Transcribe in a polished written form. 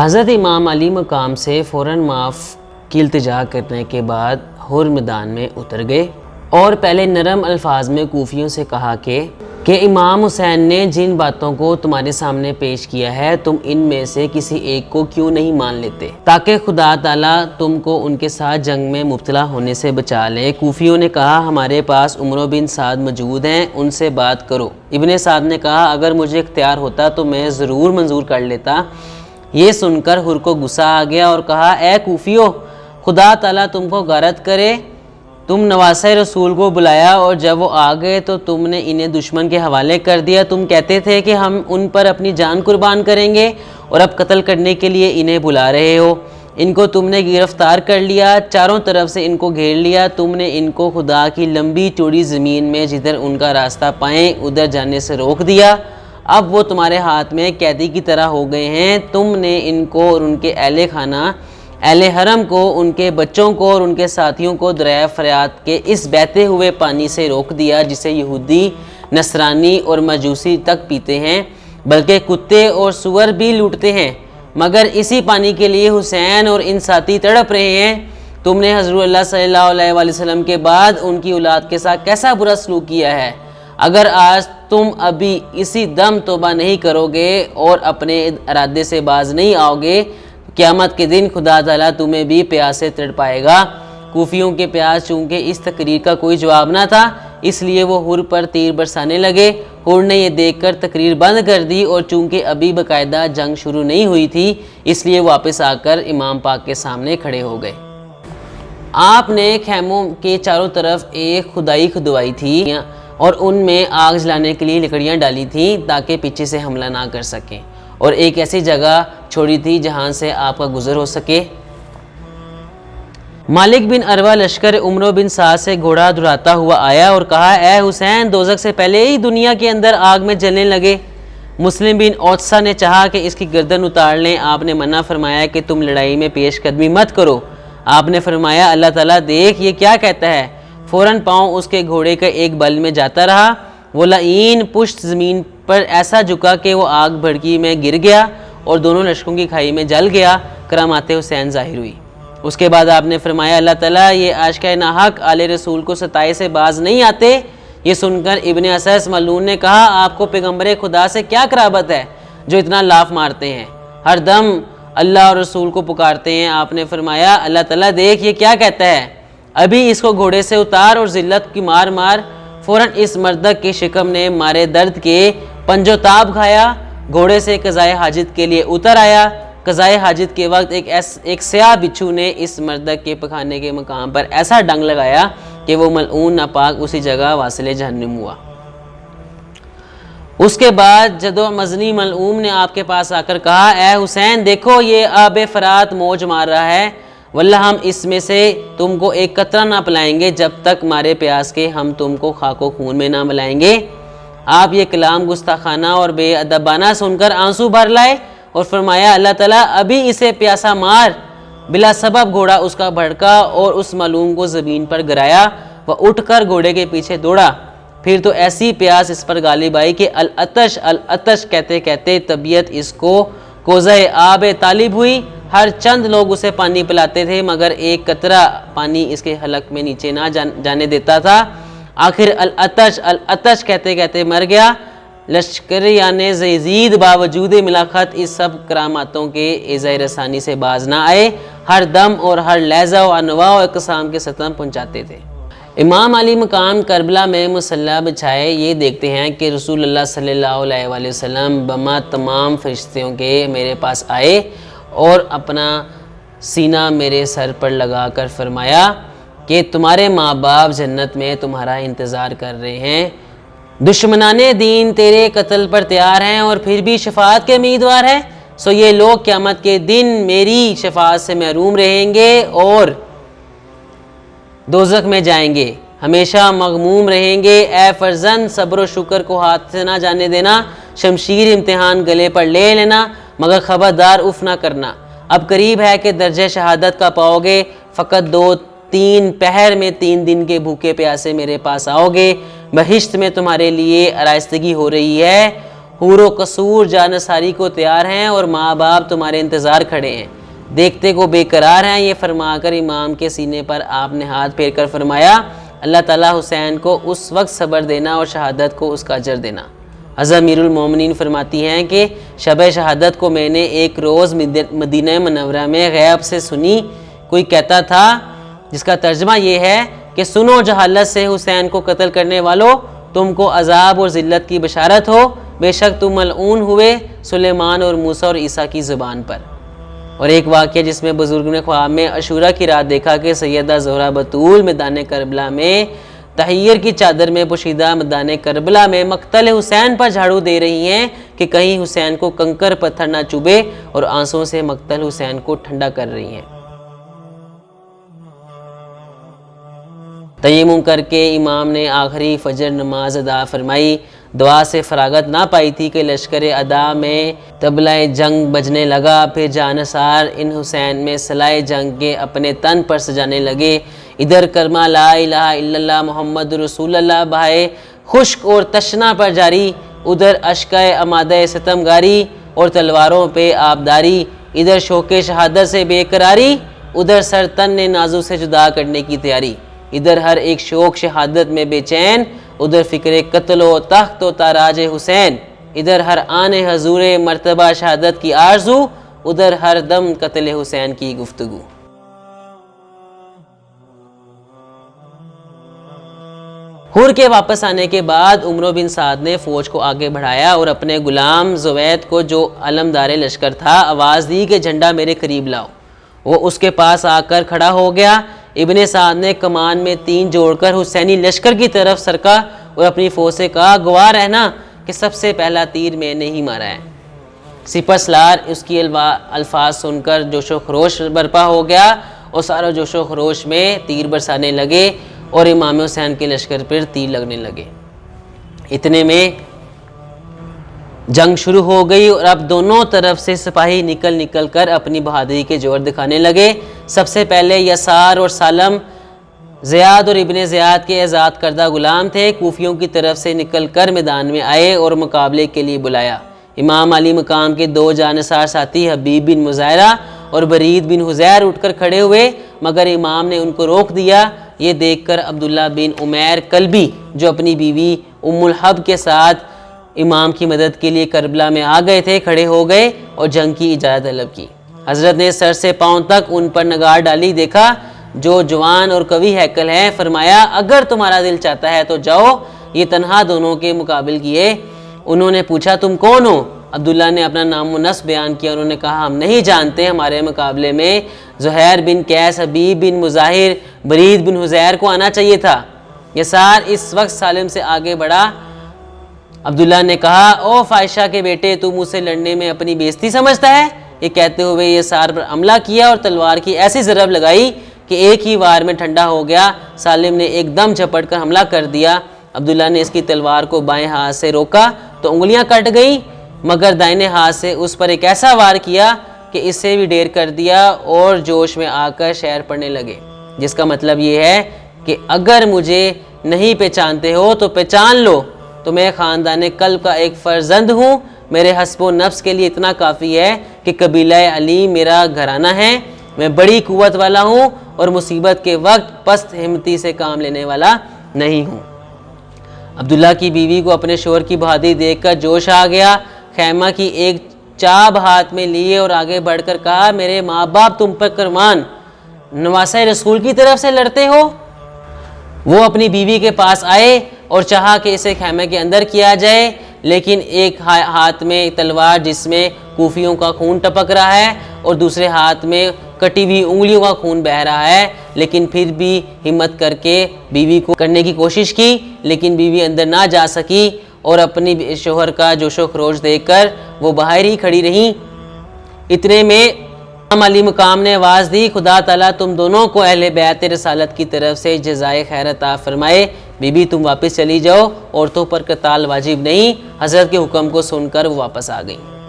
حضرت امام علی مقام سے فوراً معاف کی التجا کرنے کے بعد حر میدان میں اتر گئے اور پہلے نرم الفاظ میں کوفیوں سے کہا کہ امام حسین نے جن باتوں کو تمہارے سامنے پیش کیا ہے تم ان میں سے کسی ایک کو کیوں نہیں مان لیتے تاکہ خدا تعالیٰ تم کو ان کے ساتھ جنگ میں مبتلا ہونے سے بچا لے۔ کوفیوں نے کہا ہمارے پاس عمرو بن سعد موجود ہیں، ان سے بات کرو۔ ابن سعد نے کہا اگر مجھے اختیار ہوتا تو میں ضرور منظور کر لیتا۔ یہ سن کر حر کو غصہ آ گیا اور کہا اے کوفیو، خدا تعالیٰ تم کو غارت کرے، تم نواسہ رسول کو بلایا اور جب وہ آ گئے تو تم نے انہیں دشمن کے حوالے کر دیا۔ تم کہتے تھے کہ ہم ان پر اپنی جان قربان کریں گے اور اب قتل کرنے کے لیے انہیں بلا رہے ہو۔ ان کو تم نے گرفتار کر لیا، چاروں طرف سے ان کو گھیر لیا۔ تم نے ان کو خدا کی لمبی چوڑی زمین میں جدھر ان کا راستہ پائیں ادھر جانے سے روک دیا۔ اب وہ تمہارے ہاتھ میں قیدی کی طرح ہو گئے ہیں۔ تم نے ان کو اور ان کے اہل خانہ، اہل حرم کو، ان کے بچوں کو اور ان کے ساتھیوں کو دریائے فرات کے اس بہتے ہوئے پانی سے روک دیا جسے یہودی، نصرانی اور مجوسی تک پیتے ہیں، بلکہ کتے اور سور بھی لوٹتے ہیں، مگر اسی پانی کے لیے حسین اور ان ساتھی تڑپ رہے ہیں۔ تم نے حضور اللہ صلی اللہ علیہ وآلہ وسلم کے بعد ان کی اولاد کے ساتھ کیسا برا سلوک کیا ہے۔ اگر آج تم ابھی اسی دم توبہ نہیں کرو گے اور اپنے ارادے سے باز نہیں آؤ گے، قیامت کے دن خدا تعالیٰ تمہیں بھی پیاس سے تڑپائے گا۔ کوفیوں کے پیاس چونکہ اس تقریر کا کوئی جواب نہ تھا اس لیے وہ حر پر تیر برسانے لگے۔ حر نے یہ دیکھ کر تقریر بند کر دی اور چونکہ ابھی باقاعدہ جنگ شروع نہیں ہوئی تھی اس لیے واپس آ کر امام پاک کے سامنے کھڑے ہو گئے۔ آپ نے خیموں کے چاروں طرف ایک کھدائی کھدوائی تھی اور ان میں آگ جلانے کے لیے لکڑیاں ڈالی تھیں تاکہ پیچھے سے حملہ نہ کر سکیں، اور ایک ایسی جگہ چھوڑی تھی جہاں سے آپ کا گزر ہو سکے۔ مالک بن عروہ لشکر عمرو بن سعد سے گھوڑا دھڑاتا ہوا آیا اور کہا اے حسین، دوزخ سے پہلے ہی دنیا کے اندر آگ میں جلنے لگے۔ مسلم بن اوتسا نے چاہا کہ اس کی گردن اتار لیں۔ آپ نے منع فرمایا کہ تم لڑائی میں پیش قدمی مت کرو۔ آپ نے فرمایا اللہ تعالیٰ دیکھ یہ کیا کہتا ہے۔ فوراً پاؤں اس کے گھوڑے کے ایک بل میں جاتا رہا، وہ لعین پشت زمین پر ایسا جھکا کہ وہ آگ بھڑکی میں گر گیا اور دونوں لشکروں کی کھائی میں جل گیا۔ کرامات حسین ظاہر ہوئی۔ اس کے بعد آپ نے فرمایا اللہ تعالیٰ یہ عاشقۂ ناحق آل رسول کو ستائے سے باز نہیں آتے۔ یہ سن کر ابن اسیس ملعون نے کہا آپ کو پیغمبر خدا سے کیا قرابت ہے جو اتنا لاف مارتے ہیں، ہر دم اللہ اور رسول کو پکارتے ہیں۔ آپ نے فرمایا اللہ تعالیٰ دیکھ یہ کیا کہتا ہے، ابھی اس کو گھوڑے سے اتار اور ذلت کی مار مار۔ فوراً اس مردک کے شکم نے مارے درد کے پنجو تاب کھایا، گھوڑے سے قضائے حاجت کے لیے اتر آیا۔ قضائے حاجت کے وقت ایک سیاہ بچھو نے اس مردک کے پخانے کے مقام پر ایسا ڈنگ لگایا کہ وہ ملعون ناپاک اسی جگہ واصل جہنم ہوا۔ اس کے بعد جدو مزنی ملعون نے آپ کے پاس آ کر کہا اے حسین دیکھو یہ آب فرات موج مار رہا ہے، واللہ ہم اس میں سے تم کو ایک قطرہ نہ پلائیں گے جب تک مارے پیاس کے ہم تم کو خاک و خون میں نہ ملائیں گے۔ آپ یہ کلام گستاخانہ اور بے ادبانہ سن کر آنسو بھر لائے اور فرمایا اللہ تعالیٰ ابھی اسے پیاسا مار۔ بلا سبب گھوڑا اس کا بھڑکا اور اس معلوم کو زمین پر گرایا، وہ اٹھ کر گھوڑے کے پیچھے دوڑا۔ پھر تو ایسی پیاس اس پر غالب آئی کہ العطش العطش کہتے کہتے طبیعت اس کو کوزہ آب طالب ہوئی۔ ہر چند لوگ اسے پانی پلاتے تھے مگر ایک قطرہ پانی اس کے حلق میں نیچے نہ جانے دیتا تھا۔ آخر العطش العطش کہتے کہتے مر گیا۔ لشکریان یزید باوجود ملاقات اس سب کراماتوں کے ایذائے رسانی سے باز نہ آئے، ہر دم اور ہر لہجہ و انواع و اقسام کے ستم پہنچاتے تھے۔ امام علی مقام کربلا میں مصلی بچھائے یہ دیکھتے ہیں کہ رسول اللہ صلی اللہ علیہ وآلہ وسلم بما تمام فرشتوں کے میرے پاس آئے اور اپنا سینہ میرے سر پر لگا کر فرمایا کہ تمہارے ماں باپ جنت میں تمہارا انتظار کر رہے ہیں، دشمنان دین تیرے قتل پر تیار ہیں اور پھر بھی شفاعت کے امیدوار ہیں، سو یہ لوگ قیامت کے دن میری شفاعت سے محروم رہیں گے اور دوزخ میں جائیں گے، ہمیشہ مغموم رہیں گے۔ اے فرزند صبر و شکر کو ہاتھ سے نہ جانے دینا، شمشیر امتحان گلے پر لے لینا مگر خبردار اف نہ کرنا۔ اب قریب ہے کہ درجہ شہادت کا پاؤ گے، فقط 2-3 پہر میں 3 دن کے بھوکے پیاسے میرے پاس آؤ گے، بہشت میں تمہارے لیے آراستگی ہو رہی ہے، حور و قصور جانثاری کو تیار ہیں اور ماں باپ تمہارے انتظار کھڑے ہیں، دیکھتے کو بے قرار ہیں۔ یہ فرما کر امام کے سینے پر آپ نے ہاتھ پھیر کر فرمایا، اللہ تعالیٰ حسین کو اس وقت صبر دینا اور شہادت کو اس کا اجر دینا۔ حضرت امیر المومنین فرماتی ہیں کہ شب شہادت کو میں نے ایک روز مدینہ منورہ میں غیب سے سنی، کوئی کہتا تھا جس کا ترجمہ یہ ہے کہ سنو جہالت سے حسین کو قتل کرنے والو، تم کو عذاب اور ذلت کی بشارت ہو، بے شک تم ملعون ہوئے سلیمان اور موسیٰ اور عیسیٰ کی زبان پر۔ اور ایک واقعہ جس میں بزرگ نے خواب میں عاشورہ کی رات دیکھا کہ سیدہ زہرہ بتول میدان کربلا میں تحیر کی چادر میں پوشیدہ میدان کربلا میں مقتل حسین پر جھاڑو دے رہی ہیں کہ کہیں حسین کو کنکر پتھر نہ چوبے، اور آنسوں سے مقتل حسین کو ٹھنڈا کر رہی ہیں۔ تیمم کر کے امام نے آخری فجر نماز ادا فرمائی، دعا سے فراغت نہ پائی تھی کہ لشکر ادا میں طبلہ جنگ بجنے لگا، پھر جانثار ان حسین میں سلائے جنگ کے اپنے تن پر سجانے لگے۔ ادھر کلمہ لا الہ الا اللہ محمد رسول اللہ بہائے خشک اور تشنا پر جاری، ادھر اشکۂ امادہ ستمگاری اور تلواروں پہ آبداری، ادھر شوق شہادت سے بے قراری، ادھر سر تن نے نازو سے جدا کرنے کی تیاری، ادھر ہر ایک شوق شہادت میں بے چین، ادھر فکر قتل و تخت و تاراج حسین، ادھر ہر آن حضور مرتبہ شہادت کی آرزو، ادھر ہر دم قتل حسین کی گفتگو۔ حور کے واپس آنے کے بعد عمرو بن سعد نے فوج کو آگے بڑھایا اور اپنے غلام زوید کو جو علمدار لشکر تھا آواز دی کہ جھنڈا میرے قریب لاؤ۔ وہ اس کے پاس آ کر کھڑا ہو گیا۔ ابن سعد نے کمان میں 3 جوڑ کر حسینی لشکر کی طرف سرکا اور اپنی فوج سے کہا گواہ رہنا کہ سب سے پہلا تیر میں نے ہی مارا ہے۔ سپہ سالار اس کی الفاظ سن کر جوش و خروش برپا ہو گیا اور سارا جوش و خروش میں تیر برسانے لگے اور امام حسین کے لشکر پر تیر لگنے لگے۔ اتنے میں جنگ شروع ہو گئی اور اب دونوں طرف سے سپاہی نکل کر اپنی بہادری کے جوہر دکھانے لگے۔ سب سے پہلے یسار اور سالم زیاد اور ابن زیاد کے آزاد کردہ غلام تھے، کوفیوں کی طرف سے نکل کر میدان میں آئے اور مقابلے کے لیے بلایا۔ امام علی مقام کے 2 جانثار ساتھی حبیب بن مظاہرہ اور برید بن حزیر اٹھ کر کھڑے ہوئے، مگر امام نے ان کو روک دیا۔ یہ دیکھ کر عبداللہ بن عمیر کلبی جو اپنی بیوی ام الحب کے ساتھ امام کی مدد کے لیے کربلا میں آ گئے تھے، کھڑے ہو گئے اور جنگ کی اجازت طلب کی۔ حضرت نے سر سے پاؤں تک ان پر نگار ڈالی، دیکھا جو جوان اور قوی ہیکل ہے، فرمایا اگر تمہارا دل چاہتا ہے تو جاؤ۔ یہ تنہا دونوں کے مقابل کیے۔ انہوں نے پوچھا تم کون ہو؟ عبداللہ نے اپنا نام و نسب بیان کیا۔ انہوں نے کہا ہم نہیں جانتے، ہمارے مقابلے میں زہیر بن قیس، حبیب بن مظاہر، برید بن حزیر کو آنا چاہیے تھا۔ یسار اس وقت سالم سے آگے بڑھا۔ عبداللہ نے کہا او فائشہ کے بیٹے، تو مجھ سے لڑنے میں اپنی بےزتی سمجھتا ہے؟ یہ کہتے ہوئے یسار پر حملہ کیا اور تلوار کی ایسی ضرب لگائی کہ ایک ہی وار میں ٹھنڈا ہو گیا۔ سالم نے ایک دم جھپٹ کر حملہ کر دیا۔ عبداللہ نے اس کی تلوار کو بائیں ہاتھ سے روکا تو انگلیاں کٹ گئیں، مگر دائیں ہاتھ سے اس پر ایک ایسا وار کیا کہ اس سے بھی ڈیر کر دیا اور جوش میں آ کر شعر پڑھنے لگے، جس کا مطلب یہ ہے کہ اگر مجھے نہیں پہچانتے ہو تو پہچان لو، تو میں خاندان کلب کا ایک فرزند ہوں۔ میرے حسب و نفس کے لیے اتنا کافی ہے کہ قبیلہ علی میرا گھرانہ ہے۔ میں بڑی قوت والا ہوں اور مصیبت کے وقت پست ہمتی سے کام لینے والا نہیں ہوں۔ عبداللہ کی بیوی کو اپنے شوہر کی بہادری دیکھ کر جوش آ گیا۔ خیمہ کی ایک چاب ہاتھ میں لیے اور آگے بڑھ کر کہا میرے ماں باپ تم پر قربان، نواسہ رسول کی طرف سے لڑتے ہو؟ وہ اپنی بیوی کے پاس آئے اور چاہا کہ اسے خیمے کے اندر کیا جائے، لیکن ایک ہاتھ میں تلوار جس میں کوفیوں کا خون ٹپک رہا ہے اور دوسرے ہاتھ میں کٹی ہوئی انگلیوں کا خون بہہ رہا ہے، لیکن پھر بھی ہمت کر کے بیوی کو کرنے کی کوشش کی، لیکن بیوی اندر نہ جا سکی اور اپنی شوہر کا جوش و خروش دیکھ کر وہ باہر ہی کھڑی رہیں۔ اتنے میں امام علی مقام نے آواز دی خدا تعالیٰ تم دونوں کو اہل بیت رسالت کی طرف سے جزائے خیر عطا فرمائے، بی بی تم واپس چلی جاؤ، عورتوں پر قتال واجب نہیں۔ حضرت کے حکم کو سن کر وہ واپس آ گئیں۔